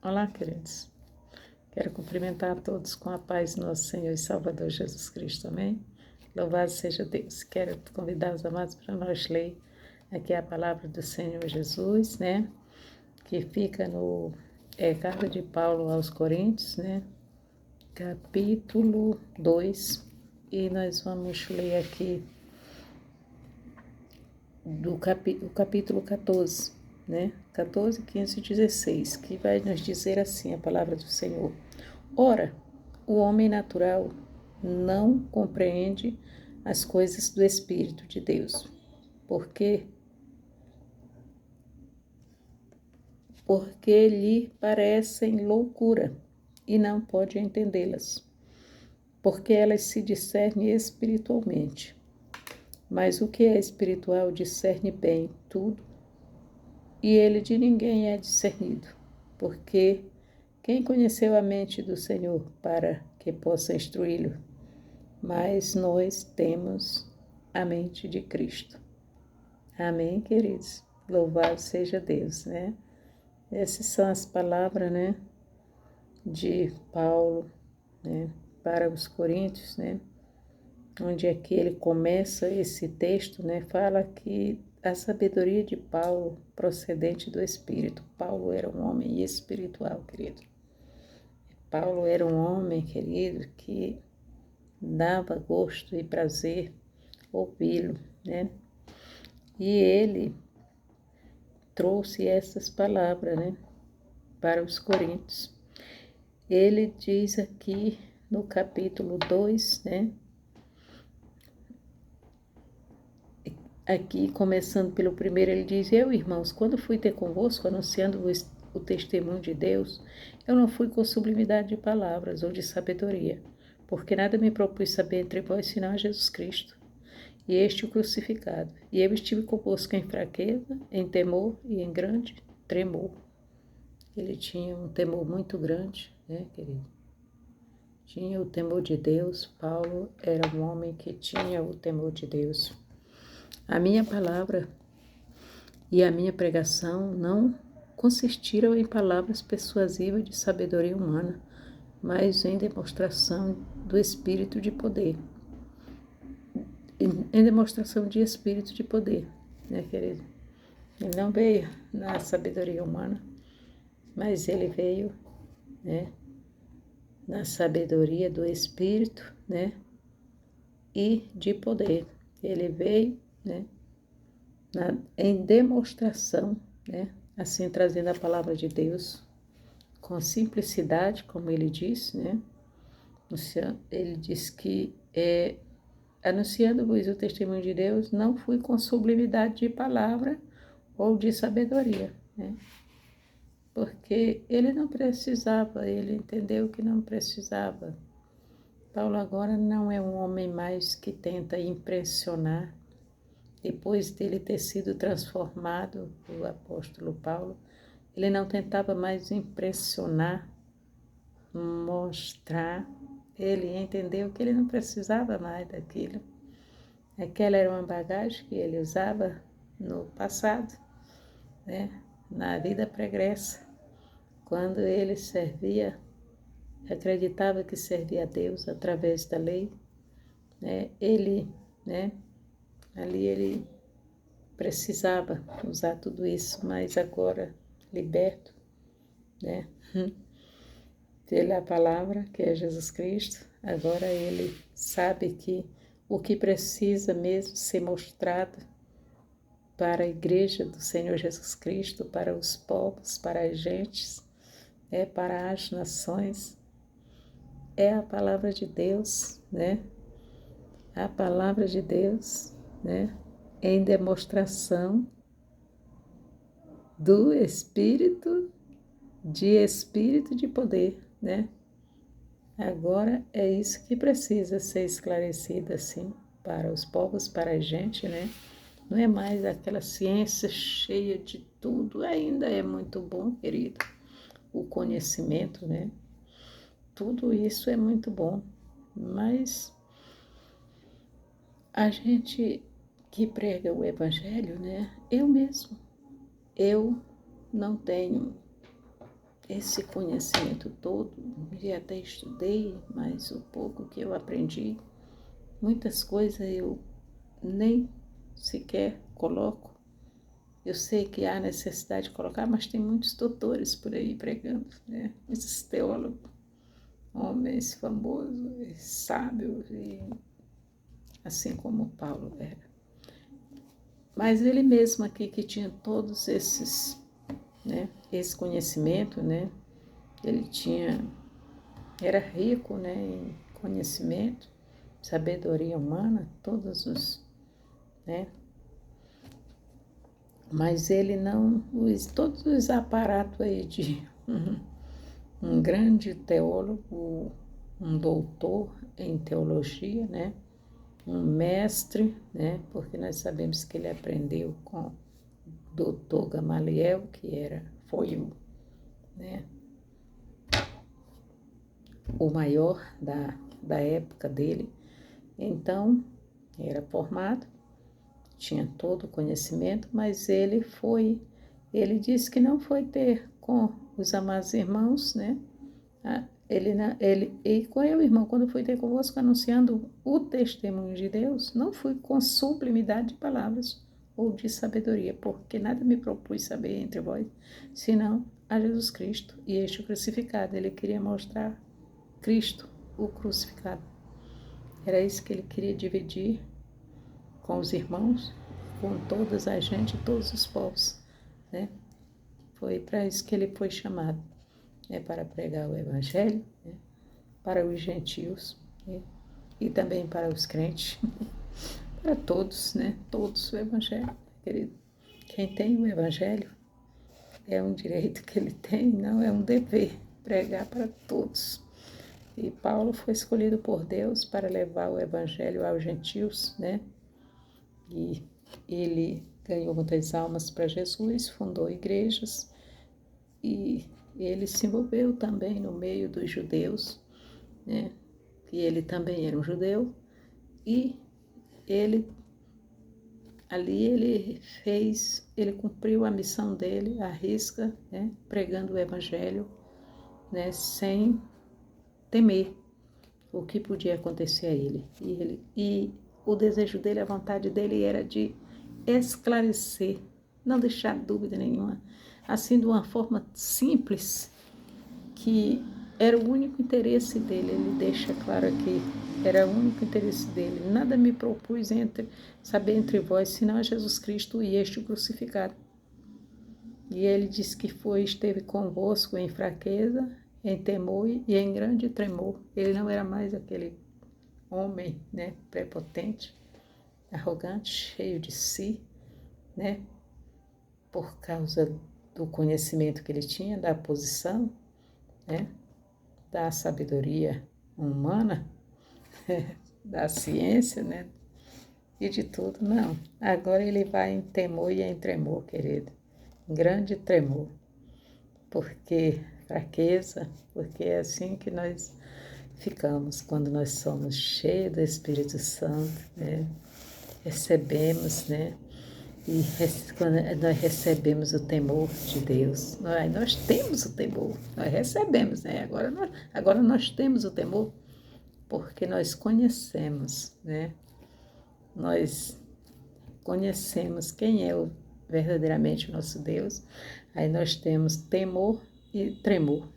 Olá, queridos. Quero cumprimentar a todos com a paz do nosso Senhor e Salvador Jesus Cristo. Amém? Louvado seja Deus. Quero convidar os amados para nós ler aqui a palavra do Senhor Jesus, né? Que fica no carta de Paulo aos Coríntios, né? Capítulo 2. E nós vamos ler aqui do capítulo 14, né? 14, 15 e 16, que vai nos dizer assim a palavra do Senhor. Ora, o homem natural não compreende as coisas do Espírito de Deus, porque lhe parecem loucura e não pode entendê-las, porque elas se discernem espiritualmente. Mas o que é espiritual discerne bem tudo, e ele de ninguém é discernido, porque quem conheceu a mente do Senhor para que possa instruí-lo? Mas nós temos a mente de Cristo. Amém, queridos? Louvado seja Deus, né? Essas são as palavras, né, de Paulo, né, para os Coríntios, né? Onde é que ele começa esse texto, né? Fala que a sabedoria de Paulo, procedente do Espírito. Paulo era um homem espiritual, querido. Paulo era um homem, querido, que dava gosto e prazer ouvi-lo, né? E ele trouxe essas palavras, né, para os Coríntios. Ele diz aqui no capítulo 2, né, aqui começando pelo primeiro, ele diz: Eu, irmãos, quando fui ter convosco anunciando o testemunho de Deus, eu não fui com sublimidade de palavras ou de sabedoria, porque nada me propus saber entre vós senão a Jesus Cristo, e este o crucificado. E eu estive convosco em fraqueza, em temor e em grande tremor. Ele tinha um temor muito grande, né, querido? Tinha o temor de Deus. Paulo era um homem que tinha o temor de Deus. A minha palavra e a minha pregação não consistiram em palavras persuasivas de sabedoria humana, mas em demonstração do espírito de poder. Em demonstração de espírito de poder, né, querido? Ele não veio na sabedoria humana, mas ele veio, né, na sabedoria do Espírito, né, e de poder. Ele veio, né, em demonstração, né, assim trazendo a palavra de Deus com simplicidade, como ele diz, né. Ele diz que anunciando-vos o testemunho de Deus, não fui com sublimidade de palavra ou de sabedoria, né. Porque ele não precisava, ele entendeu que não precisava. Paulo agora não é um homem mais que tenta impressionar. Depois dele ter sido transformado, o apóstolo Paulo, ele não tentava mais impressionar, mostrar. Ele entendeu que ele não precisava mais daquilo. Aquela era uma bagagem que ele usava no passado, né? Na vida pregressa, quando ele servia, acreditava que servia a Deus através da lei, né? Ele, né? Ali ele precisava usar tudo isso, mas agora liberto, né? Pela palavra que é Jesus Cristo, agora ele sabe que o que precisa mesmo ser mostrado para a igreja do Senhor Jesus Cristo, para os povos, para as gentes, para as nações, é a palavra de Deus, né? A palavra de Deus, né? Em demonstração do espírito de poder, né? Agora é isso que precisa ser esclarecido assim para os povos, para a gente, né? Não é mais aquela ciência cheia de tudo, ainda é muito bom, querido. O conhecimento, né? Tudo isso é muito bom, mas a gente que prega o evangelho, né? Eu mesmo, eu não tenho esse conhecimento todo, e até estudei, mas o pouco que eu aprendi, muitas coisas eu nem sequer coloco. Eu sei que há necessidade de colocar, mas tem muitos doutores por aí pregando, né? Esses teólogos, homens famosos, sábios, e assim como Paulo era. Mas ele mesmo aqui que tinha todos esses, né? Esse conhecimento, né? Ele era rico, né? Em conhecimento, sabedoria humana, todos os, né? Mas ele não, todos os aparatos aí de um grande teólogo, um doutor em teologia, né? Um mestre, né? Porque nós sabemos que ele aprendeu com o doutor Gamaliel, foi né? O maior da época dele. Então, era formado, tinha todo o conhecimento, mas ele disse que não foi ter com os amados irmãos, né? E qual é o irmão? Quando fui ter convosco anunciando o testemunho de Deus, não fui com sublimidade de palavras ou de sabedoria, porque nada me propus saber entre vós, senão a Jesus Cristo e este crucificado. Ele queria mostrar Cristo, o crucificado. Era isso que ele queria dividir com os irmãos, com todas a gente, todos os povos, né? Foi para isso que ele foi chamado, para pregar o evangelho, né? Para os gentios, né? E também para os crentes, para todos, né? Todos o evangelho, querido. Quem tem o evangelho é um direito que ele tem, não é um dever, pregar para todos. E Paulo foi escolhido por Deus para levar o evangelho aos gentios, né? E ele ganhou muitas almas para Jesus, fundou igrejas e ele se envolveu também no meio dos judeus, né? Que ele também era um judeu e ele cumpriu a missão dele à risca, né? Pregando o evangelho, né? Sem temer o que podia acontecer a ele. E o desejo dele, a vontade dele era de esclarecer, não deixar dúvida nenhuma, assim de uma forma simples, que era o único interesse dele. Ele deixa claro aqui, era o único interesse dele. Nada me propus saber entre vós, senão a Jesus Cristo e este crucificado. E ele disse que esteve convosco em fraqueza, em temor e em grande tremor. Ele não era mais aquele homem, né, prepotente, arrogante, cheio de si, né, por causa do conhecimento que ele tinha, da posição, né, da sabedoria humana, da ciência, né, e de tudo. Não, agora ele vai em temor e em tremor, querido, em grande tremor, porque fraqueza, porque é assim que nós ficamos quando nós somos cheios do Espírito Santo, né? Recebemos, né? E quando nós recebemos o temor de Deus, nós temos o temor, nós recebemos, né? Agora nós temos o temor porque nós conhecemos, né? Nós conhecemos quem é verdadeiramente o nosso Deus, aí nós temos temor e tremor,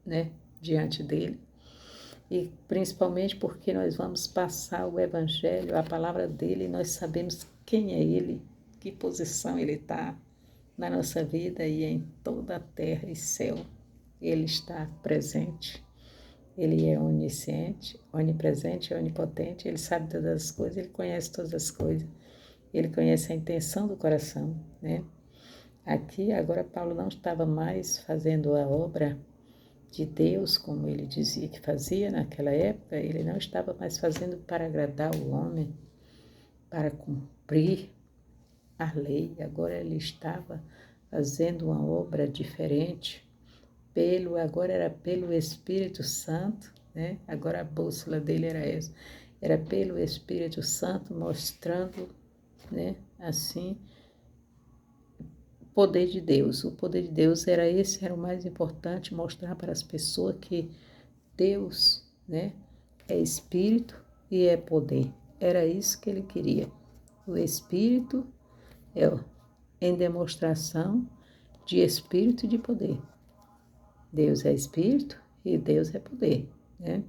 né? Diante dele. E principalmente porque nós vamos passar o evangelho, a palavra dele, e nós sabemos quem é ele, que posição ele está na nossa vida e em toda a terra e céu. Ele está presente, ele é onisciente, onipresente, onipotente, ele sabe todas as coisas, ele conhece todas as coisas, ele conhece a intenção do coração, né? Aqui, agora, Paulo não estava mais fazendo a obra de Deus, como ele dizia que fazia naquela época. Ele não estava mais fazendo para agradar o homem, para cumprir a lei. Agora ele estava fazendo uma obra diferente, agora era pelo Espírito Santo, né? Agora a bússola dele era essa, era pelo Espírito Santo, mostrando, né? Assim, poder de Deus. O poder de Deus era esse, era o mais importante, mostrar para as pessoas que Deus, né, é espírito e é poder. Era isso que ele queria. O espírito é em demonstração de espírito e de poder. Deus é espírito e Deus é poder, né?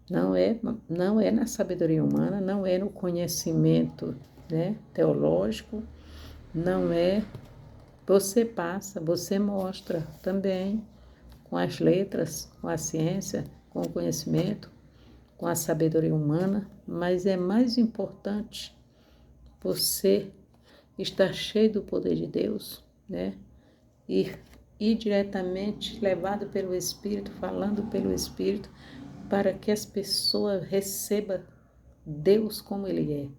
Não é na sabedoria humana, não é no conhecimento, né, teológico, não é. Você passa, você mostra também com as letras, com a ciência, com o conhecimento, com a sabedoria humana, mas é mais importante você estar cheio do poder de Deus, né? Ir diretamente levado pelo Espírito, falando pelo Espírito, para que as pessoas recebam Deus como Ele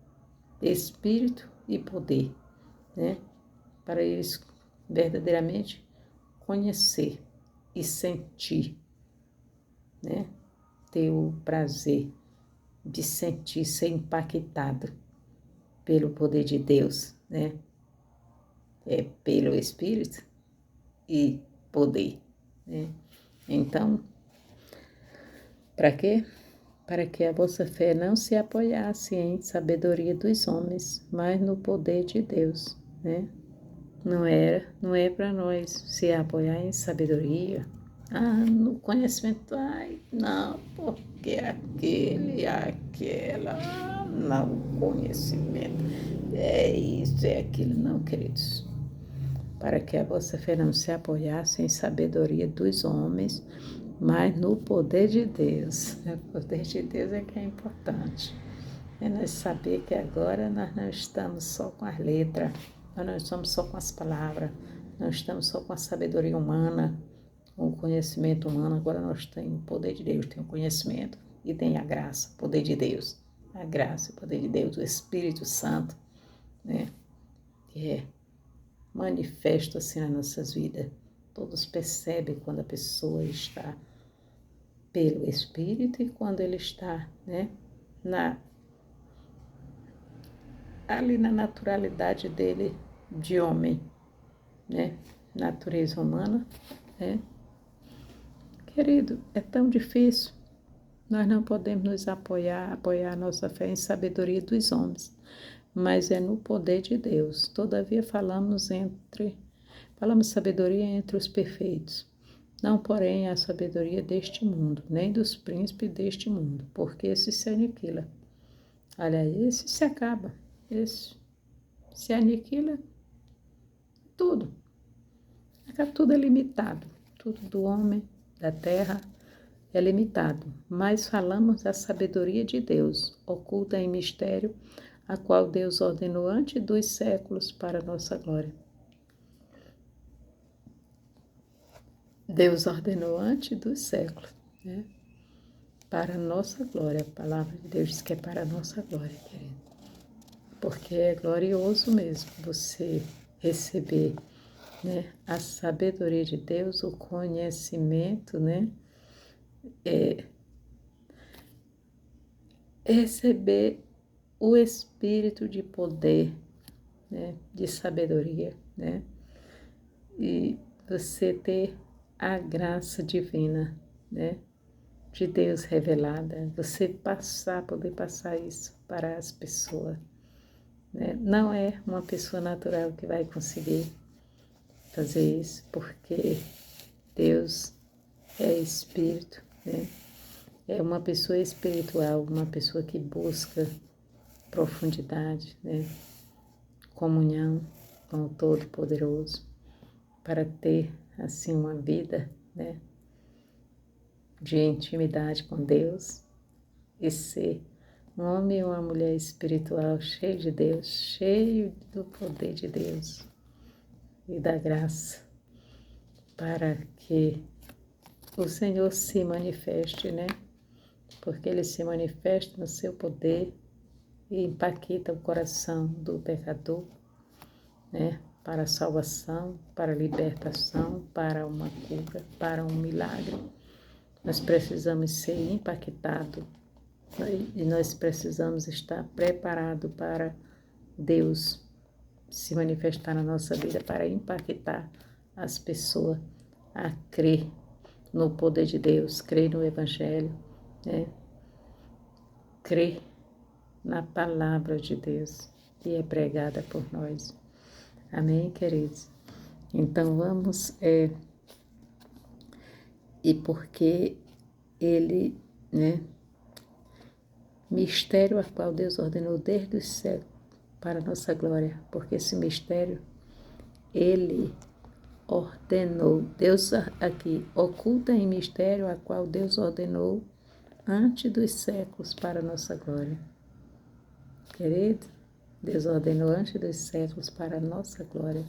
é, Espírito e poder, né? Para eles verdadeiramente conhecer e sentir, né? Ter o prazer de sentir, ser impactado pelo poder de Deus, né? É pelo Espírito e poder, né? Então, para quê? Para que a vossa fé não se apoiasse em sabedoria dos homens, mas no poder de Deus, né? Não é para nós se apoiar em sabedoria, no conhecimento, não, porque aquele, aquela, não, conhecimento, é isso, é aquilo, não, queridos. Para que a vossa fé não se apoiasse em sabedoria dos homens, mas no poder de Deus. O poder de Deus é que é importante. É nós saber que agora nós não estamos só com as letras, nós não estamos só com as palavras, não estamos só com a sabedoria humana, com o conhecimento humano, agora nós temos o poder de Deus, tem o conhecimento e tem a graça, o poder de Deus. A graça e o poder de Deus, o Espírito Santo, né? Que é manifesto assim nas nossas vidas. Todos percebem quando a pessoa está pelo Espírito e quando ele está, né, ali na naturalidade dele de homem, né, natureza humana, né. Querido, é tão difícil, nós não podemos nos apoiar a nossa fé em sabedoria dos homens, mas é no poder de Deus. Todavia falamos sabedoria entre os perfeitos, não porém a sabedoria deste mundo, nem dos príncipes deste mundo, porque esse se aniquila. Olha, esse se acaba, esse se aniquila tudo. Tudo é limitado, tudo do homem, da terra, é limitado. Mas falamos da sabedoria de Deus, oculta em mistério, a qual Deus ordenou antes dos séculos para nossa glória. Deus ordenou antes dos séculos, né? Para a nossa glória. A palavra de Deus diz que é para a nossa glória, querido. Porque é glorioso mesmo você receber, né, a sabedoria de Deus, o conhecimento, né? Receber o espírito de poder, né, de sabedoria, né? E você ter a graça divina, né, de Deus revelada, você poder passar isso para as pessoas, né? Não é uma pessoa natural que vai conseguir fazer isso, porque Deus é espírito, né? É uma pessoa espiritual, uma pessoa que busca profundidade, né? Comunhão com o Todo-Poderoso, para ter, assim, uma vida, né, de intimidade com Deus e ser um homem e uma mulher espiritual cheio de Deus, cheio do poder de Deus e da graça, para que o Senhor se manifeste, né? Porque Ele se manifesta no seu poder e impacta o coração do pecador, né? Para a salvação, para a libertação, para uma cura, para um milagre. Nós precisamos ser impactados e nós precisamos estar preparados para Deus se manifestar na nossa vida para impactar as pessoas a crer no poder de Deus, crer no Evangelho, né? Crer na palavra de Deus que é pregada por nós. Amém, queridos? Então vamos, e porque ele, né, mistério a qual Deus ordenou desde os séculos para a nossa glória, porque esse mistério, ele ordenou, Deus aqui, oculta em mistério a qual Deus ordenou antes dos séculos para a nossa glória. Querido, Deus ordenou antes dos séculos para a nossa glória.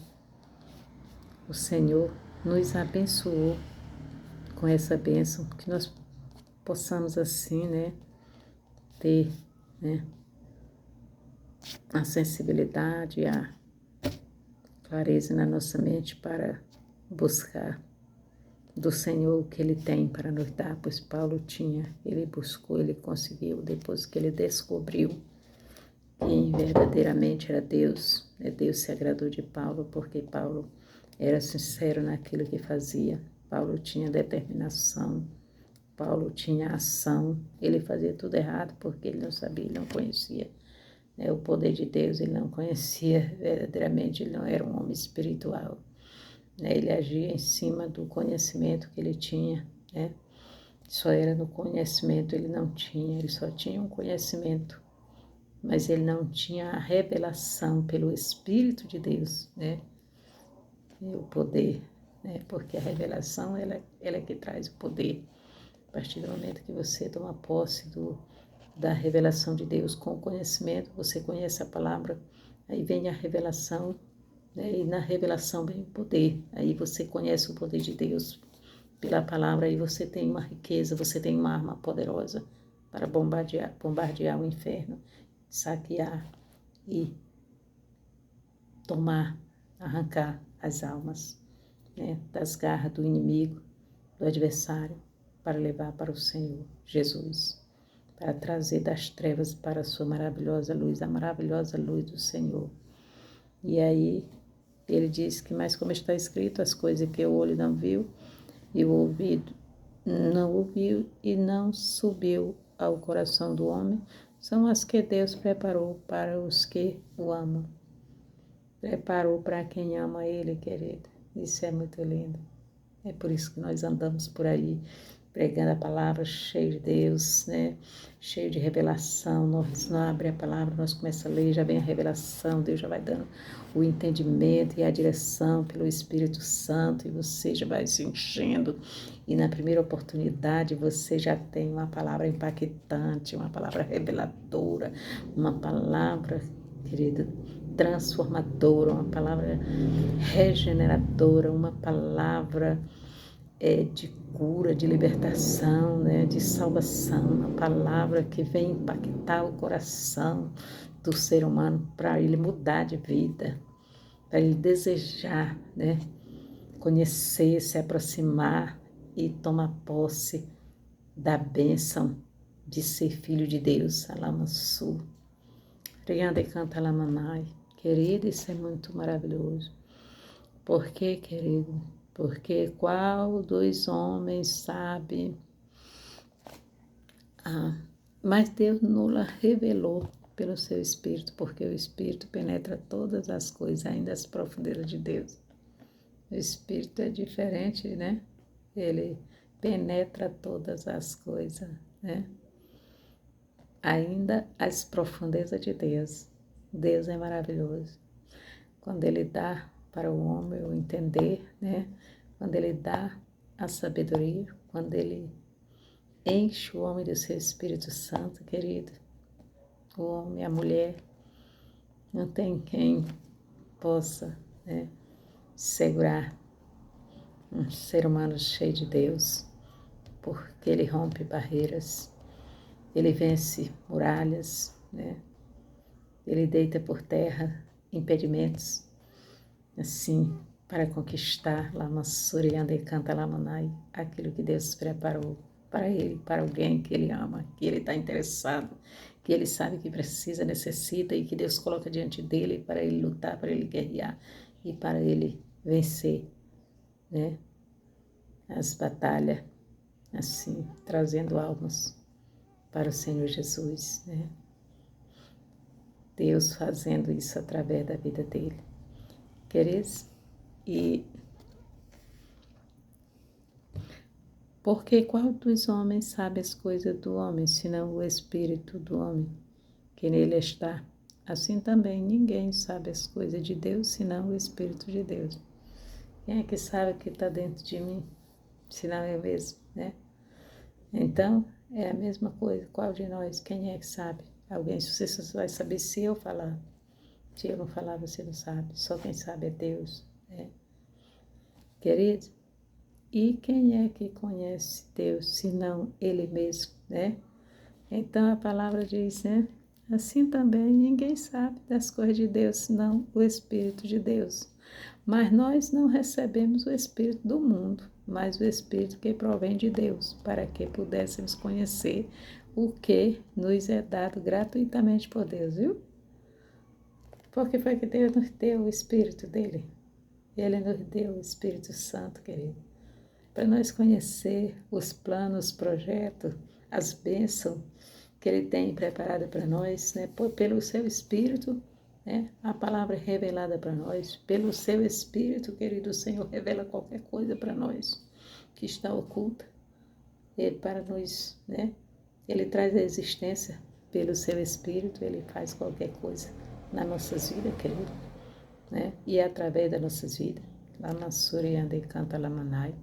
O Senhor nos abençoou com essa bênção, que nós possamos assim, né, ter, né, a sensibilidade, a clareza na nossa mente para buscar do Senhor o que Ele tem para nos dar, pois Paulo tinha, ele buscou, ele conseguiu, depois que ele descobriu quem verdadeiramente era Deus, Deus se agradou de Paulo, porque Paulo era sincero naquilo que fazia, Paulo tinha determinação, Paulo tinha ação, ele fazia tudo errado porque ele não sabia, ele não conhecia, né, o poder de Deus, ele não conhecia verdadeiramente, ele não era um homem espiritual, né, ele agia em cima do conhecimento que ele tinha, né, só era no conhecimento, ele não tinha, ele só tinha um conhecimento, mas ele não tinha a revelação pelo Espírito de Deus, né, e o poder, né, porque a revelação, ela é que traz o poder. A partir do momento que você toma posse da revelação de Deus com o conhecimento, você conhece a palavra, aí vem a revelação, né, e na revelação vem o poder, aí você conhece o poder de Deus pela palavra, aí você tem uma riqueza, você tem uma arma poderosa para bombardear o inferno, saquear e tomar, arrancar as almas, né, das garras do inimigo, do adversário, para levar para o Senhor Jesus, para trazer das trevas para a sua maravilhosa luz, a maravilhosa luz do Senhor. E aí ele diz que, mas como está escrito, as coisas que o olho não viu e o ouvido não ouviu e não subiu ao coração do homem, são as que Deus preparou para os que o amam. Preparou para quem ama Ele, querido. Isso é muito lindo. É por isso que nós andamos por aí, pregando a palavra, cheio de Deus, né? Cheio de revelação. Nós não abre a palavra, nós começamos a ler, já vem a revelação, Deus já vai dando o entendimento e a direção pelo Espírito Santo, e você já vai se enchendo. E na primeira oportunidade você já tem uma palavra impactante, uma palavra reveladora, uma palavra, querido, transformadora, uma palavra regeneradora, uma palavra de cura, de libertação, né, de salvação, uma palavra que vem impactar o coração do ser humano para ele mudar de vida, para ele desejar, né, conhecer, se aproximar e tomar posse da bênção de ser filho de Deus. Alamansu. Riande canta lamanai. Querido, isso é muito maravilhoso. Por quê, querido? Porque qual dos homens sabe? Mas Deus nos revelou pelo seu Espírito, porque o Espírito penetra todas as coisas, ainda as profundezas de Deus. O Espírito é diferente, né? Ele penetra todas as coisas, né? Ainda as profundezas de Deus. Deus é maravilhoso. Quando Ele dá para o homem o entender, né? Quando Ele dá a sabedoria, quando Ele enche o homem do seu Espírito Santo, querido, o homem, a mulher, não tem quem possa, né, segurar um ser humano cheio de Deus, porque Ele rompe barreiras, Ele vence muralhas, né? Ele deita por terra impedimentos, assim, para conquistar Lamassurianda e Canta Lamanai, aquilo que Deus preparou para ele, para alguém que ele ama, que ele está interessado, que ele sabe que precisa, necessita e que Deus coloca diante dele para ele lutar, para ele guerrear e para ele vencer, né? As batalhas, assim, trazendo almas para o Senhor Jesus, né? Deus fazendo isso através da vida dele. Queridos, e porque qual dos homens sabe as coisas do homem, senão o espírito do homem que nele está? Assim também ninguém sabe as coisas de Deus, senão o espírito de Deus. Quem é que sabe o que está dentro de mim, senão eu mesmo, né? Então, é a mesma coisa. Qual de nós? Quem é que sabe? Alguém, você só vai saber se eu falar. Se eu não falar, você não sabe. Só quem sabe é Deus, né? Querido, e quem é que conhece Deus, senão Ele mesmo, né? Então, a palavra diz, né? Assim também ninguém sabe das coisas de Deus, senão o Espírito de Deus. Mas nós não recebemos o Espírito do mundo, mas o Espírito que provém de Deus, para que pudéssemos conhecer o que nos é dado gratuitamente por Deus, viu? Porque foi que Deus nos deu o Espírito dele. Ele nos deu o Espírito Santo, querido, para nós conhecer os planos, os projetos, as bênçãos que Ele tem preparado para nós, né? Pelo seu Espírito, né? A palavra é revelada para nós, pelo seu Espírito, querido, o Senhor revela qualquer coisa para nós que está oculta, Ele para nós, né? Ele traz a existência pelo seu Espírito, Ele faz qualquer coisa nas nossas vidas, querido, né? E é através das nossas vidas. Lama Surianda e Canta Lamanai.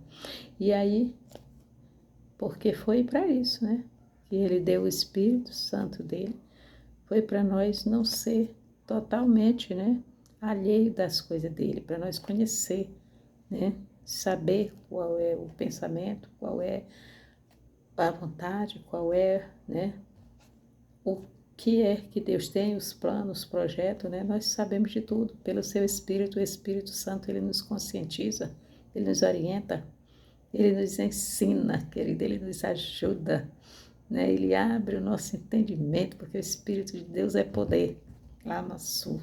E aí, porque foi para isso, né? Que Ele deu o Espírito Santo dele, foi para nós não ser totalmente, né? Alheio das coisas dele, para nós conhecer, né? Saber qual é o pensamento, qual é a vontade, qual é, né? O que é que Deus tem, os planos, os projetos, né? Nós sabemos de tudo. Pelo seu Espírito, o Espírito Santo, ele nos conscientiza, ele nos orienta, ele nos ensina, querido, ele nos ajuda, né? Ele abre o nosso entendimento, porque o Espírito de Deus é poder. Lama Sul.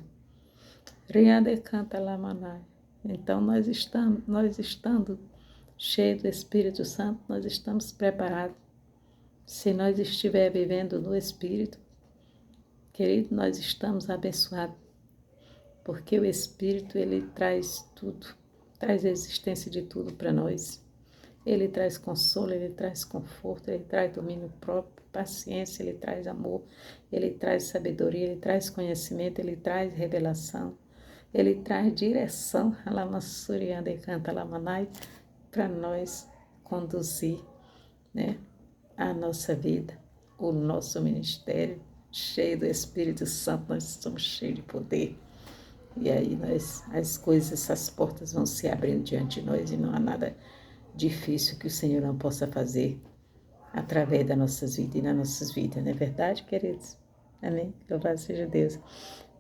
Riande canta Lamanai. Então, nós estando cheios do Espírito Santo, nós estamos preparados. Se nós estiver vivendo no Espírito, querido, nós estamos abençoados, porque o Espírito, ele traz tudo, traz a existência de tudo para nós. Ele traz consolo, ele traz conforto, ele traz domínio próprio, paciência, ele traz amor, ele traz sabedoria, ele traz conhecimento, ele traz revelação, ele traz direção, Alamassurianda e Canta Lamanai, para nós conduzir, né, a nossa vida, o nosso ministério, cheio do Espírito Santo, nós estamos cheios de poder. E aí as coisas, essas portas vão se abrindo diante de nós e não há nada difícil que o Senhor não possa fazer através das nossas vidas e nas nossas vidas, não é verdade, queridos? Amém? Louvado seja Deus.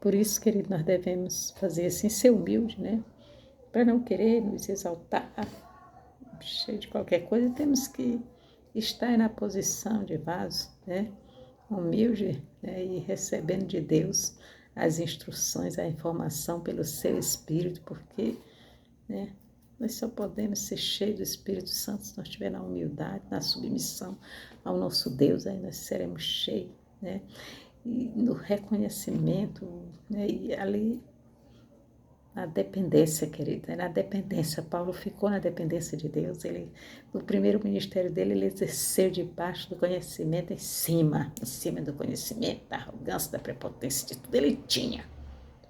Por isso, querido, nós devemos fazer assim, ser humilde, né? Para não querer nos exaltar, cheio de qualquer coisa, temos que estar na posição de vaso, né? Humilde, né? E recebendo de Deus as instruções, a informação pelo seu Espírito, porque, né? Nós só podemos ser cheios do Espírito Santo se nós estivermos na humildade, na submissão ao nosso Deus, aí nós seremos cheios, né? E no reconhecimento, né? E ali na dependência, querida, na dependência. Paulo ficou na dependência de Deus. Ele, no primeiro ministério dele, ele exerceu debaixo do conhecimento, em cima do conhecimento, da arrogância, da prepotência, de tudo ele tinha.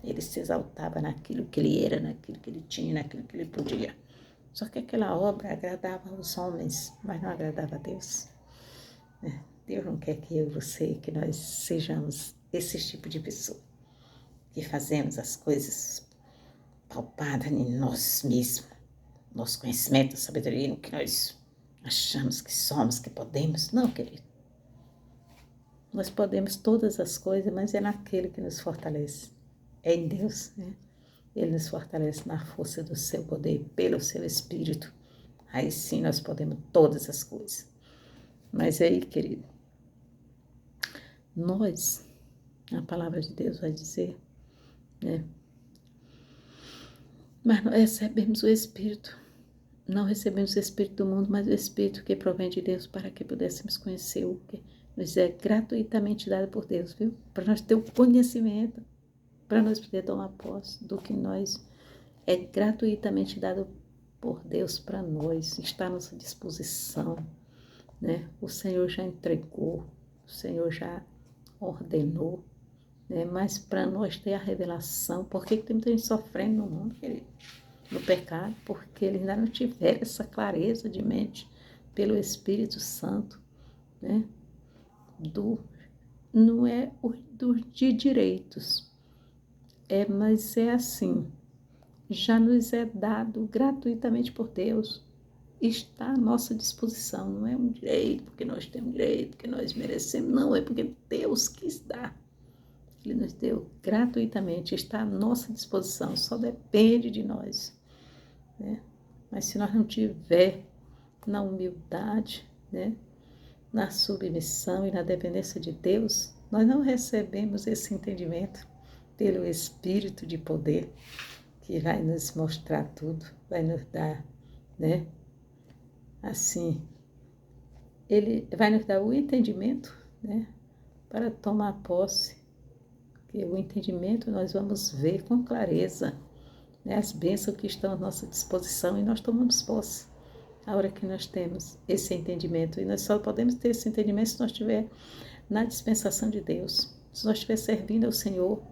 Ele se exaltava naquilo que ele era, naquilo que ele tinha, naquilo que ele podia. Só que aquela obra agradava aos homens, mas não agradava a Deus. Deus não quer que eu e você, que nós sejamos esse tipo de pessoa, que fazemos as coisas palpadas em nós mesmos, nosso conhecimento, sabedoria, no que nós achamos que somos, que podemos. Não, querido. Nós podemos todas as coisas, mas é naquele que nos fortalece. É em Deus, né? Ele nos fortalece na força do seu poder, pelo seu Espírito. Aí sim nós podemos todas as coisas. Mas aí, querido, nós, a palavra de Deus vai dizer, né? Mas nós recebemos o Espírito. Não recebemos o Espírito do mundo, mas o Espírito que provém de Deus para que pudéssemos conhecer o que nos é gratuitamente dado por Deus, viu? Para nós ter o conhecimento, para nós poder tomar posse do que nós é gratuitamente dado por Deus para nós, está à nossa disposição, né? O Senhor já entregou, o Senhor já ordenou, né? Mas para nós ter a revelação, por que tem muita gente sofrendo no mundo, querido? No pecado, porque eles ainda não tiveram essa clareza de mente pelo Espírito Santo, né? Não é de direitos, mas é assim, já nos é dado gratuitamente por Deus, está à nossa disposição, não é um direito, porque nós temos direito, porque nós merecemos, não, é porque Deus quis dar. Ele nos deu gratuitamente, está à nossa disposição, só depende de nós, né? Mas se nós não tiver na humildade, né, na submissão e na dependência de Deus, nós não recebemos esse entendimento pelo Espírito de poder que vai nos mostrar tudo, vai nos dar, né? Assim, ele vai nos dar o entendimento, né, para tomar posse, que o entendimento nós vamos ver com clareza, né, as bênçãos que estão à nossa disposição e nós tomamos posse. A hora que nós temos esse entendimento, e nós só podemos ter esse entendimento se nós estiver na dispensação de Deus, se nós estiver servindo ao Senhor.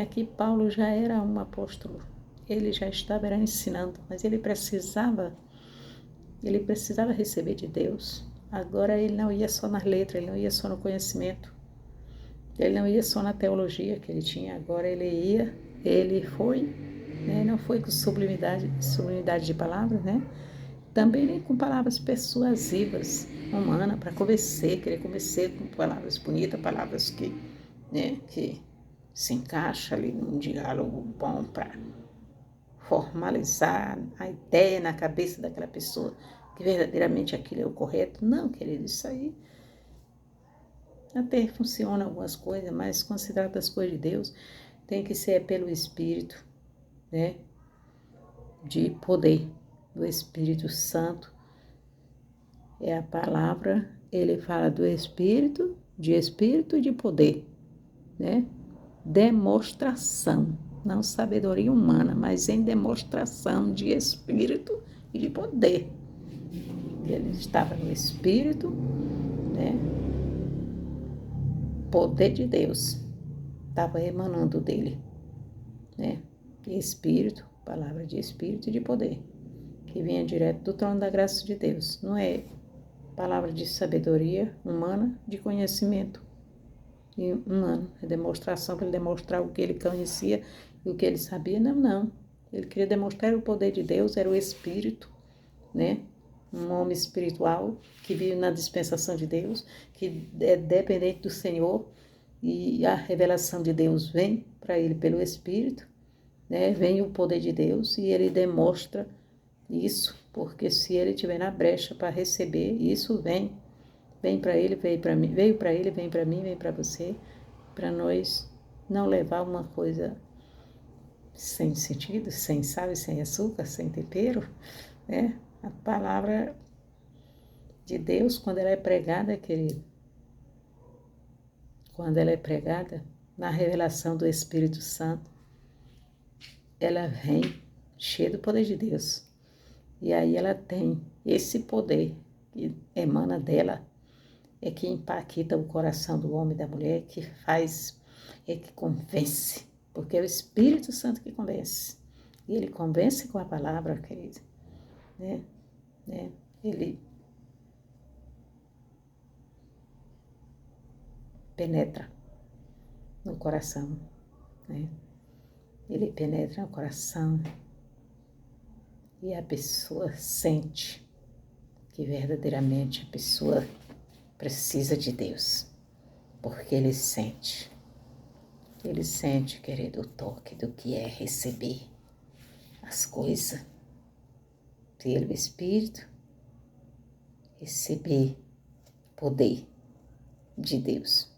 Aqui Paulo já era um apóstolo, ele já estava ensinando, mas ele precisava receber de Deus. Agora ele não ia só nas letras, ele não ia só no conhecimento, ele não ia só na teologia que ele tinha, agora ele foi, né? Não foi com sublimidade de palavras, né? Também nem com palavras persuasivas, humanas, para querer convencer com palavras bonitas, palavras que, né, que se encaixam ali num diálogo bom para formalizar a ideia na cabeça daquela pessoa, que verdadeiramente aquilo é o correto. Não, querido, isso aí até funciona algumas coisas, mas considerado as coisas de Deus, tem que ser pelo Espírito, né, de poder, do Espírito Santo. É a palavra, ele fala do Espírito e de poder, né? Demonstração, não sabedoria humana, mas em demonstração de Espírito e de poder. Ele estava no Espírito, né? Poder de Deus estava emanando dele, né? Espírito, palavra de Espírito e de poder, que vinha direto do trono da graça de Deus. Não é palavra de sabedoria humana, de conhecimento humano. É demonstração para ele demonstrar o que ele conhecia e o que ele sabia. Não. Ele queria demonstrar o poder de Deus, era o Espírito, né? Um homem espiritual que vive na dispensação de Deus, que é dependente do Senhor, e a revelação de Deus vem para ele pelo Espírito, né? Vem o poder de Deus e ele demonstra isso, porque se ele estiver na brecha para receber, isso vem para ele, veio para mim, veio para ele, vem para mim, vem para você, para nós não levar uma coisa sem sentido, sem sal e sem açúcar, sem tempero, né? A palavra de Deus, quando ela é pregada, querido, quando ela é pregada na revelação do Espírito Santo, ela vem cheia do poder de Deus. E aí ela tem esse poder que emana dela, é que impacta o coração do homem e da mulher, que faz, é que convence, porque é o Espírito Santo que convence. E ele convence com a palavra, querido, né? Ele penetra no coração, né? Ele penetra no coração e a pessoa sente que verdadeiramente a pessoa precisa de Deus, porque ele sente, querido, o toque do que é receber as coisas pelo Espírito, receber poder de Deus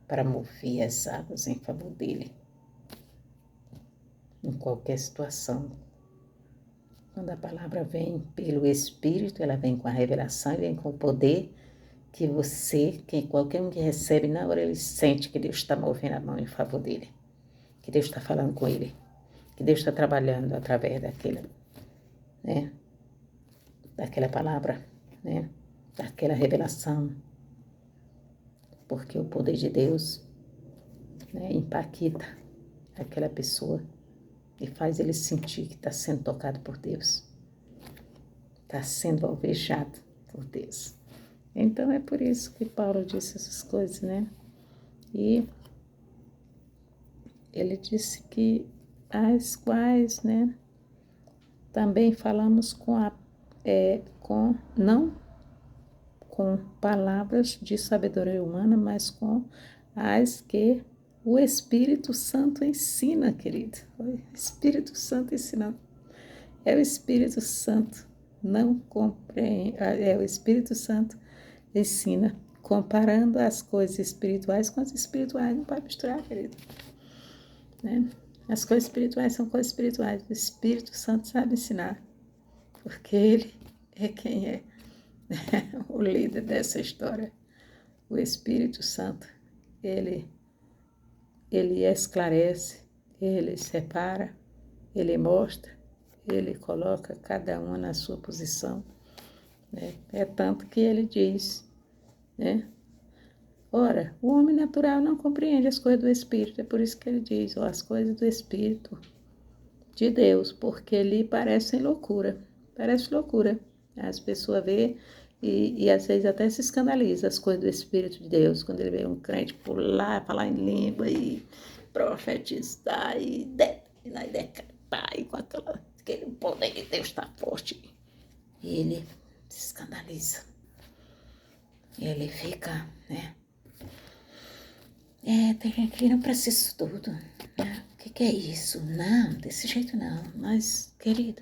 para mover as águas em favor dele, em qualquer situação. Quando a palavra vem pelo Espírito, ela vem com a revelação e vem com o poder que qualquer um que recebe, na hora ele sente que Deus está movendo a mão em favor dele, que Deus está falando com ele, que Deus está trabalhando através daquela palavra, daquela revelação, porque o poder de Deus impacta aquela pessoa e faz ele sentir que está sendo tocado por Deus, está sendo alvejado por Deus. Então é por isso que Paulo disse essas coisas, E ele disse que as quais, também falamos não com palavras de sabedoria humana, mas com as que o Espírito Santo ensina, querido. O Espírito Santo ensinando. É o Espírito Santo, não compreende, é o Espírito Santo ensina, comparando as coisas espirituais com as espirituais, não pode misturar, querido. As coisas espirituais são coisas espirituais, o Espírito Santo sabe ensinar, porque ele é quem é o líder dessa história. O Espírito Santo, ele esclarece, ele separa, ele mostra, ele coloca cada um na sua posição. É tanto que ele diz, Ora, o homem natural não compreende as coisas do Espírito, é por isso que ele diz, as coisas do Espírito de Deus, porque lhe parecem loucura. Parece loucura. As pessoas vê e às vezes até se escandaliza as coisas do Espírito de Deus, quando ele vê um crente pular, falar em língua e profetizar e decretar e com aquele poder de Deus está forte. E ele se escandaliza. Ele fica, tem gente que não precisa disso tudo. O que é isso? Não, desse jeito não. Mas, querida,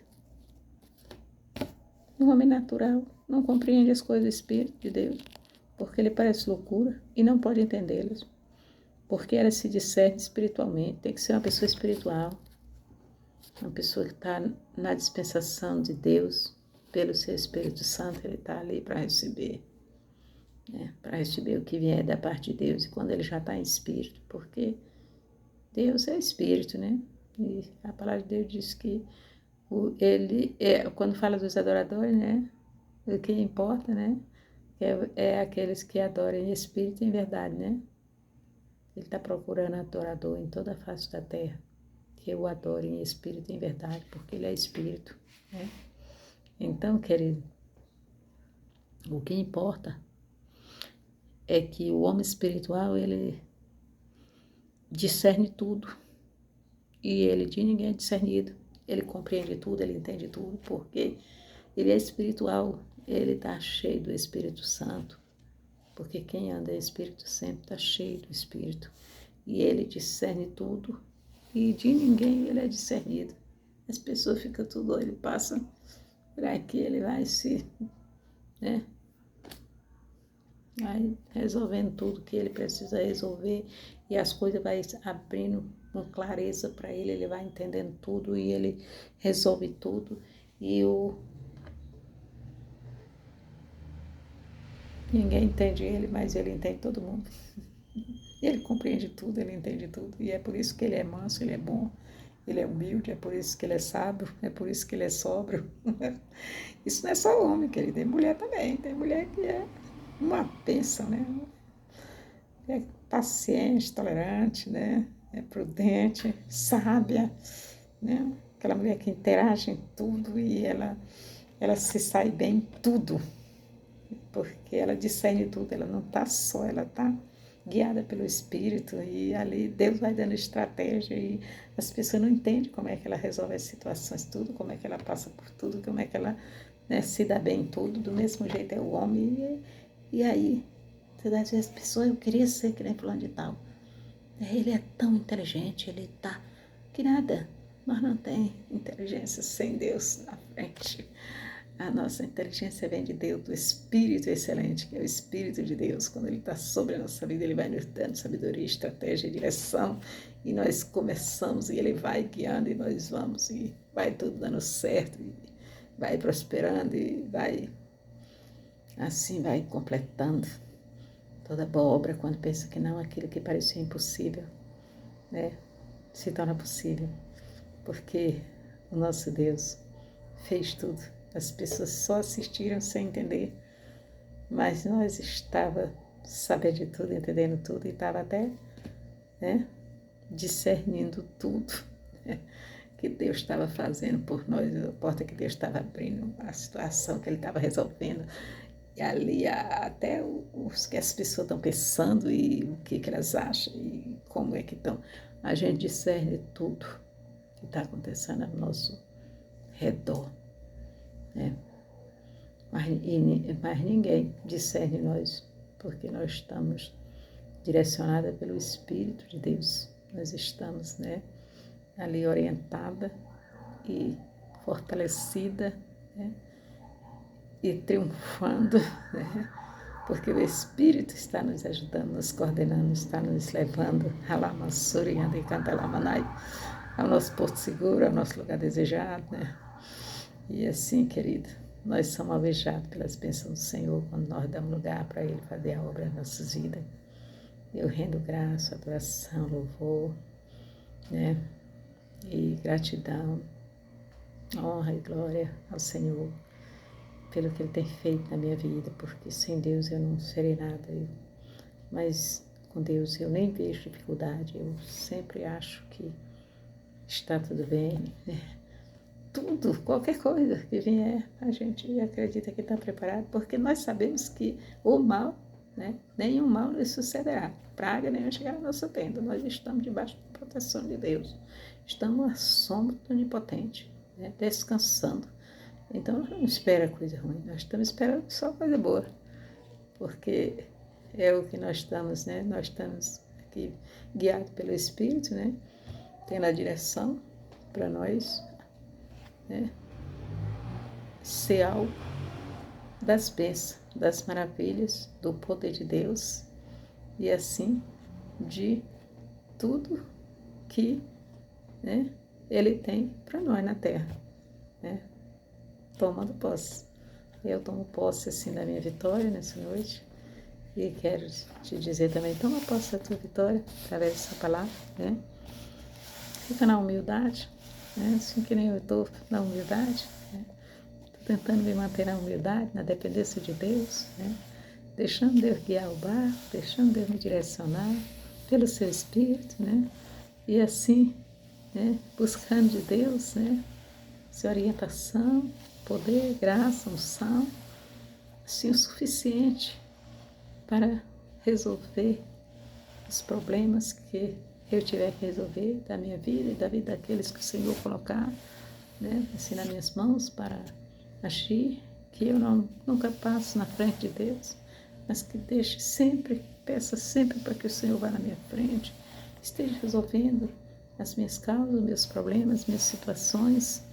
o homem natural não compreende as coisas do Espírito de Deus, porque ele parece loucura e não pode entendê-las, porque ela se discerne espiritualmente. Tem que ser uma pessoa espiritual, uma pessoa que está na dispensação de Deus, pelo seu Espírito Santo, ele está ali para receber. Para receber o que vier da parte de Deus, e quando ele já está em espírito, porque Deus é espírito, E a palavra de Deus diz que quando fala dos adoradores, o que importa, é aqueles que adoram em espírito e em verdade, Ele está procurando adorador em toda a face da terra, que o adore em espírito e em verdade, porque ele é espírito, Então, querido, o que importa é que o homem espiritual, ele discerne tudo, e ele de ninguém é discernido, ele compreende tudo, ele entende tudo, porque ele é espiritual, ele está cheio do Espírito Santo, porque quem anda em Espírito sempre está cheio do Espírito, e ele discerne tudo, e de ninguém ele é discernido. As pessoas ficam tudo, ele passa por aqui, ele vai vai resolvendo tudo que ele precisa resolver, e as coisas vai abrindo com clareza para ele, ele vai entendendo tudo e ele resolve tudo, e ninguém entende ele, mas ele entende todo mundo. Ele compreende tudo, ele entende tudo, e é por isso que ele é manso, ele é bom, ele é humilde, é por isso que ele é sábio, é por isso que ele é sóbrio. Isso não é só homem, querido, tem mulher também, tem mulher que é uma bênção, É paciente, tolerante, É prudente, sábia, Aquela mulher que interage em tudo e ela se sai bem em tudo, porque ela discerne tudo, ela não está só, ela está guiada pelo Espírito, e ali Deus vai dando estratégia, e as pessoas não entendem como é que ela resolve as situações, tudo, como é que ela passa por tudo, como é que ela se dá bem em tudo, do mesmo jeito é o homem, e aí, às vezes as pessoas, eu queria ser que nem fulano de tal, ele é tão inteligente, ele tá, que nada, nós não tem inteligência sem Deus na frente. A nossa inteligência vem de Deus, do Espírito excelente, que é o Espírito de Deus. Quando Ele está sobre a nossa vida, Ele vai nos dando sabedoria, estratégia, direção. E nós começamos e Ele vai guiando e nós vamos. E vai tudo dando certo. E vai prosperando e vai, assim, vai completando toda boa obra. Quando pensa que não, aquilo que parecia impossível, né, se torna possível. Porque o nosso Deus fez tudo. As pessoas só assistiram sem entender, mas nós estava sabendo de tudo, entendendo tudo e estava até, né, discernindo tudo, né, que Deus estava fazendo por nós, a porta que Deus estava abrindo, a situação que Ele estava resolvendo. E ali até os que as pessoas estão pensando e o que elas acham e como é que estão. A gente discerne tudo que está acontecendo ao nosso redor, né? Mas ninguém discerne nós, porque nós estamos direcionadas pelo Espírito de Deus. Nós estamos, né, ali orientada e fortalecida, né, e triunfando, né, porque o Espírito está nos ajudando, nos coordenando, está nos levando ao nosso porto seguro, ao nosso lugar desejado, né? E assim, querido, nós somos alvejados pelas bênçãos do Senhor quando nós damos lugar para Ele fazer a obra nas nossas vidas. Eu rendo graça, adoração, louvor, né? E gratidão, honra e glória ao Senhor pelo que Ele tem feito na minha vida, porque sem Deus eu não serei nada. Mas com Deus eu nem vejo dificuldade, eu sempre acho que está tudo bem, né? Tudo, qualquer coisa que vier, a gente acredita que está preparado, porque nós sabemos que o mal, né, nenhum mal nos sucederá, praga nenhuma chegará à nossa tenda. Nós estamos debaixo da proteção de Deus, estamos à sombra do Onipotente, né, descansando. Então, nós não esperamos coisa ruim, nós estamos esperando só coisa boa, porque é o que nós estamos, né, nós estamos aqui guiados pelo Espírito, né, tendo a direção para nós, né, ser algo das bênçãos, das maravilhas, do poder de Deus e assim de tudo que, né, Ele tem para nós na terra, né, tomando posse. Eu tomo posse assim da minha vitória nessa noite e quero te dizer também, toma posse da tua vitória através dessa palavra, né, fica na humildade, né, assim que nem eu estou na humildade, né, tentando me manter na humildade, na dependência de Deus, né? Deixando Deus guiar o barco, deixando Deus me direcionar pelo seu Espírito, né? E assim, né, buscando de Deus, né, sua orientação, poder, graça, unção, assim, o suficiente para resolver os problemas que eu tiver que resolver da minha vida e da vida daqueles que o Senhor colocar, né, assim, nas minhas mãos para agir, que eu nunca passo na frente de Deus, mas que deixe sempre, peça sempre para que o Senhor vá na minha frente, esteja resolvendo as minhas causas, os meus problemas, minhas situações,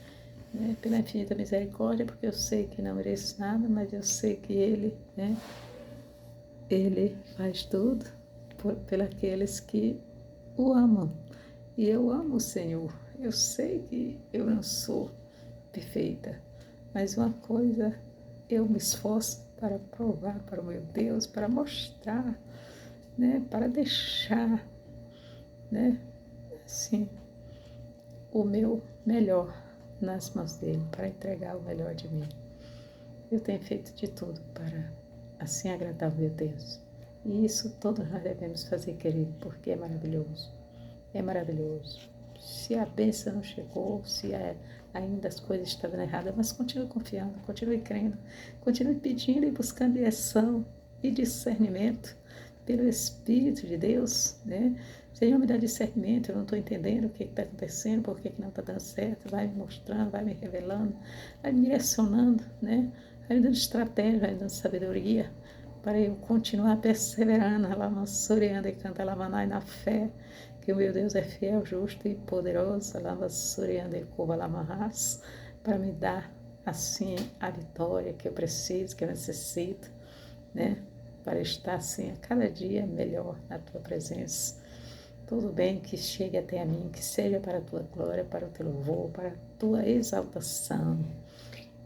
né, pela infinita misericórdia, porque eu sei que não mereço nada, mas eu sei que Ele, né, Ele faz tudo pelos que o amam. E eu amo o Senhor. Eu sei que eu não sou perfeita, mas uma coisa eu me esforço para provar para o meu Deus, para mostrar, né, para deixar, né, assim, o meu melhor nas mãos dele, para entregar o melhor de mim. Eu tenho feito de tudo para assim agradar o meu Deus. E isso todos nós devemos fazer, querido, porque é maravilhoso. É maravilhoso. Se a bênção não chegou, se ainda as coisas estavam erradas, mas continue confiando, continue crendo, continue pedindo e buscando direção e discernimento pelo Espírito de Deus, né? Senhor, me dá discernimento, eu não estou entendendo o que está acontecendo, por que não está dando certo, vai me mostrando, vai me revelando, vai me direcionando, né? Vai me dando estratégia, vai me dando sabedoria, para eu continuar perseverando, alamançoreando e cantando alamanai na fé, que o meu Deus é fiel, justo e poderoso, alamançoreando e cova alamarras, para me dar assim, a vitória que eu preciso, que eu necessito, né? Para estar, assim, a cada dia melhor na Tua presença. Tudo bem que chegue até a mim, que seja para a Tua glória, para o Teu louvor, para a Tua exaltação.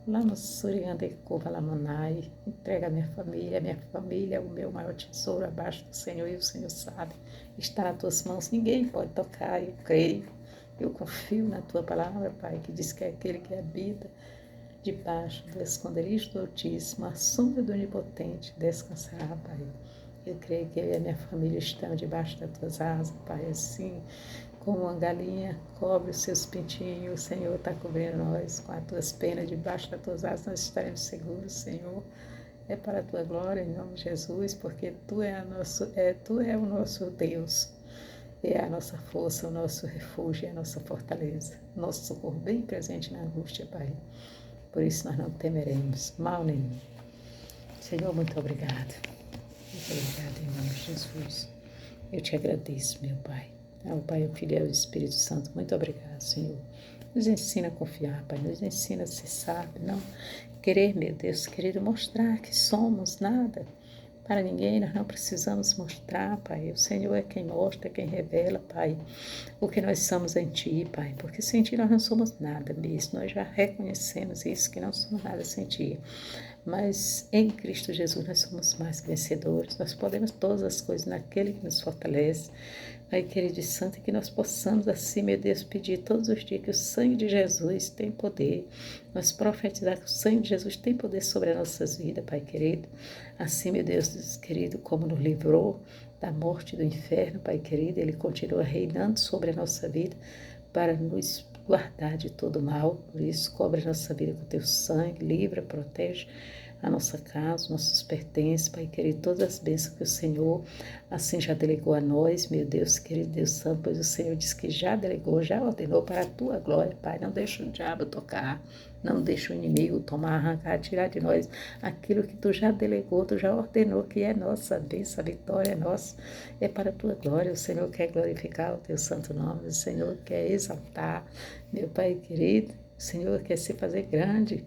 Lá no Suriande Lamanai, entrega a minha família é o meu maior tesouro abaixo do Senhor, e o Senhor sabe, está nas tuas mãos, ninguém pode tocar, eu creio, eu confio na tua palavra, Pai, que diz que é aquele que habita debaixo do esconderijo do Altíssimo, a sombra do Onipotente, descansará, Pai. Eu creio que eu e a minha família estamos debaixo das tuas asas, Pai, assim como uma galinha cobre os seus pintinhos, o Senhor está cobrindo nós com as tuas penas, debaixo das tuas asas nós estaremos seguros, Senhor. É para a tua glória, em nome de Jesus, porque tu é o nosso Deus, é a nossa força, o nosso refúgio, a nossa fortaleza, nosso socorro bem presente na angústia, Pai. Por isso nós não temeremos mal nenhum. Senhor, muito obrigado. Muito obrigado em nome de Jesus. Eu te agradeço, meu Pai. Ao Pai, ao Filho e ao Espírito Santo. Muito obrigado, Senhor. Nos ensina a confiar, Pai. Nos ensina a ser sábio, não querer, meu Deus, querido, mostrar que somos nada para ninguém. Nós não precisamos mostrar, Pai. O Senhor é quem mostra, é quem revela, Pai, o que nós somos em Ti, Pai. Porque sem Ti nós não somos nada mesmo. Nós já reconhecemos isso, que não somos nada sem Ti. Mas em Cristo Jesus nós somos mais que vencedores. Nós podemos todas as coisas naquele que nos fortalece. Pai querido e santo, que nós possamos assim, meu Deus, pedir todos os dias que o sangue de Jesus tem poder. Nós profetizar que o sangue de Jesus tem poder sobre as nossas vidas, Pai querido. Assim, meu Deus querido, como nos livrou da morte do inferno, Pai querido, Ele continua reinando sobre a nossa vida para nos guardar de todo mal. Por isso, cobre a nossa vida com teu sangue, livra, protege a nossa casa, nossos pertences, Pai querido, todas as bênçãos que o Senhor assim já delegou a nós, meu Deus, querido Deus Santo, pois o Senhor disse que já delegou, já ordenou para a tua glória, Pai. Não deixa o diabo tocar, não deixa o inimigo tomar, arrancar, tirar de nós aquilo que tu já delegou, tu já ordenou, que é nossa bênção, a vitória é nossa, é para a tua glória. O Senhor quer glorificar o teu santo nome, o Senhor quer exaltar, meu Pai querido, o Senhor quer se fazer grande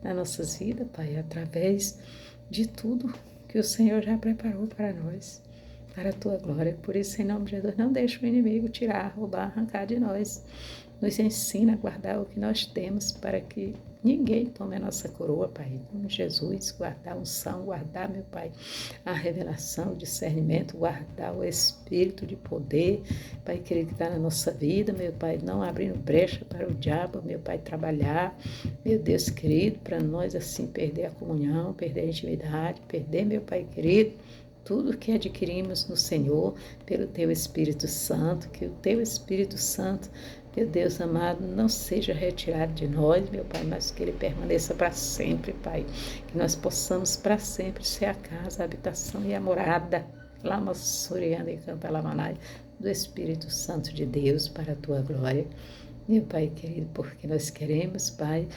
nas nossas vidas, Pai, através de tudo que o Senhor já preparou para nós, para a tua glória. Por isso, em nome de Jesus, não deixe o inimigo tirar, roubar, arrancar de nós. Nos ensina a guardar o que nós temos para que ninguém tome a nossa coroa, Pai. Em nome de Jesus, guardar a unção, guardar, meu Pai, a revelação, o discernimento, guardar o espírito de poder, Pai querido, que está na nossa vida, meu Pai, não abrindo brecha para o diabo, meu Pai, trabalhar, meu Deus querido, para nós assim perder a comunhão, perder a intimidade, perder, meu Pai querido, tudo que adquirimos no Senhor, pelo Teu Espírito Santo, que o Teu Espírito Santo, meu Deus amado, não seja retirado de nós, meu Pai, mas que ele permaneça para sempre, Pai. Que nós possamos para sempre ser a casa, a habitação e a morada, Lama Surianda e Canta Lamanai, do Espírito Santo de Deus, para a Tua glória. Meu Pai querido, porque nós queremos, Pai,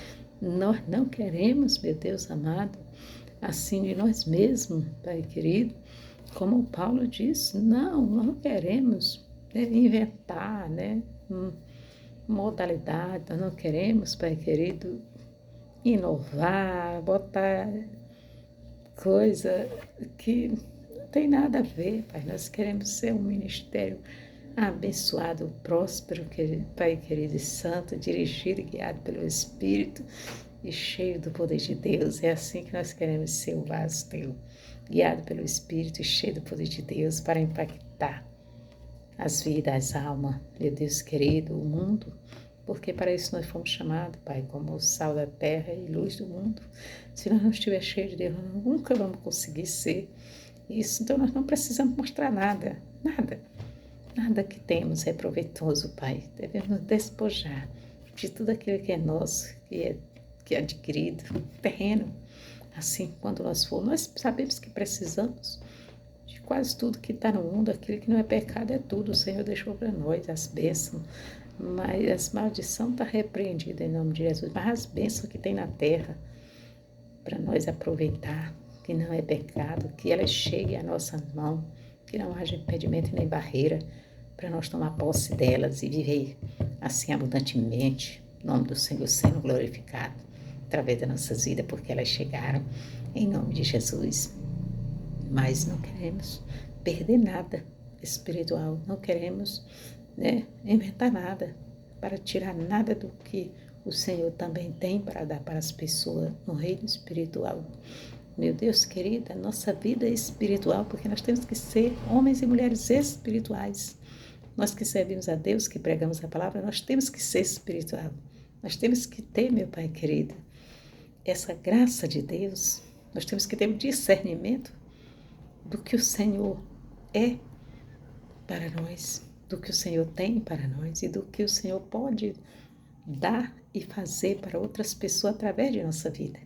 nós não queremos, meu Deus amado, assim de nós mesmos, Pai querido, como Paulo disse, não queremos, né, inventar, né, modalidade, nós não queremos, Pai querido, inovar, botar coisa que não tem nada a ver, Pai. Nós queremos ser um ministério abençoado, próspero, Pai querido e santo, dirigido e guiado pelo Espírito e cheio do poder de Deus. É assim que nós queremos ser o vaso teu, guiado pelo Espírito e cheio do poder de Deus para impactar as vidas, as almas, meu Deus querido, o mundo, porque para isso nós fomos chamados, Pai, como o sal da terra e luz do mundo. Se nós não estivermos cheios de Deus, nós nunca vamos conseguir ser isso. Então nós não precisamos mostrar nada, nada que temos é proveitoso, Pai. Devemos nos despojar de tudo aquilo que é nosso, que é adquirido, terreno. Assim, quando nós formos, nós sabemos que precisamos de quase tudo que está no mundo. Aquilo que não é pecado é tudo. O Senhor deixou para nós as bênçãos, mas as maldições estão repreendidas em nome de Jesus. Mas as bênçãos que tem na terra, para nós aproveitar, que não é pecado, que elas cheguem à nossa mão, que não haja impedimento nem barreira, para nós tomar posse delas e viver assim abundantemente, em nome do Senhor sendo glorificado. através das nossas vidas, porque elas chegaram em nome de Jesus. Mas não queremos perder nada espiritual, não queremos, inventar nada para tirar nada do que o Senhor também tem para dar para as pessoas no reino espiritual. Meu Deus querido, a nossa vida é espiritual, porque nós temos que ser homens e mulheres espirituais. Nós que servimos a Deus, que pregamos a palavra, nós temos que ser espiritual. Nós temos que ter, meu Pai querido, essa graça de Deus. Nós temos que ter o discernimento do que o Senhor é para nós, do que o Senhor tem para nós e do que o Senhor pode dar e fazer para outras pessoas através de nossa vida.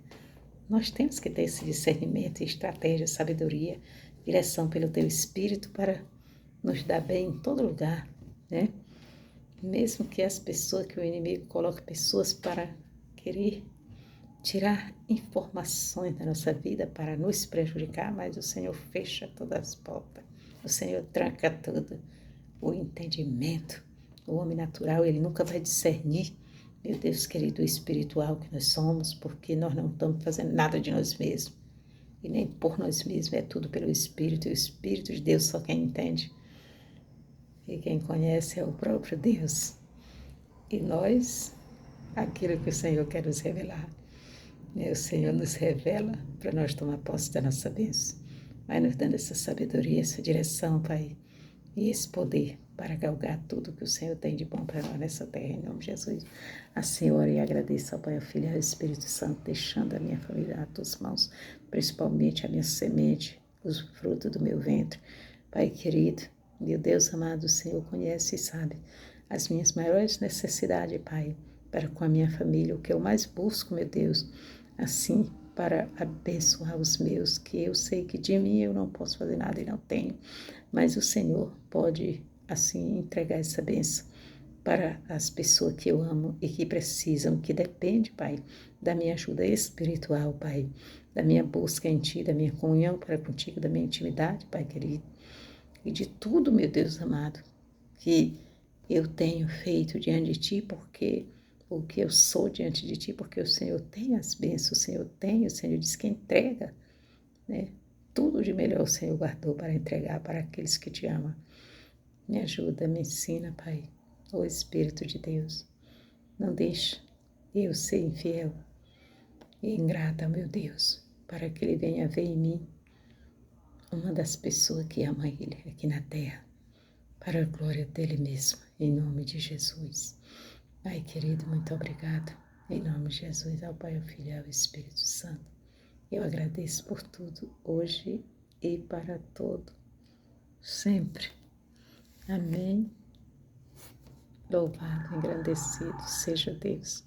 Nós temos que ter esse discernimento, estratégia, sabedoria, direção pelo Teu Espírito para nos dar bem em todo lugar, né? Mesmo que as pessoas, que o inimigo coloque pessoas para querer tirar informações da nossa vida para nos prejudicar, mas o Senhor fecha todas as portas, o Senhor tranca tudo, o entendimento. O homem natural, ele nunca vai discernir, meu Deus querido, o espiritual que nós somos, porque nós não estamos fazendo nada de nós mesmos, e nem por nós mesmos, é tudo pelo Espírito, e o Espírito de Deus só quem entende, e quem conhece é o próprio Deus. E nós, aquilo que o Senhor quer nos revelar, o Senhor nos revela para nós tomar posse da nossa bênção. Vai nos dando essa sabedoria, essa direção, Pai, e esse poder para galgar tudo que o Senhor tem de bom para nós nessa terra, em nome de Jesus. Assim oro e agradeço ao Pai, ao Filho e ao Espírito Santo, deixando a minha família nas tuas mãos, principalmente a minha semente, os frutos do meu ventre. Pai querido, meu Deus amado, o Senhor conhece e sabe as minhas maiores necessidades, Pai, para com a minha família, o que eu mais busco, meu Deus, assim, para abençoar os meus, que eu sei que de mim eu não posso fazer nada e não tenho, mas o Senhor pode, assim, entregar essa bênção para as pessoas que eu amo e que precisam, que depende, Pai, da minha ajuda espiritual, Pai, da minha busca em Ti, da minha comunhão para contigo, da minha intimidade, Pai querido, e de tudo, meu Deus amado, que eu tenho feito diante de Ti, porque o que eu sou diante de Ti, porque o Senhor tem as bênçãos, o Senhor diz que entrega, né? Tudo de melhor o Senhor guardou para entregar para aqueles que Te amam. Me ajuda, me ensina, Pai, ô Espírito de Deus. Não deixe eu ser infiel e ingrata, meu Deus, para que Ele venha ver em mim uma das pessoas que ama Ele aqui na terra, para a glória dEle mesmo, em nome de Jesus. Pai querido, muito obrigada. Em nome de Jesus, ao Pai, ao Filho e ao Espírito Santo. Eu agradeço por tudo, hoje e para todo, sempre. Amém. Louvado, engrandecido seja Deus.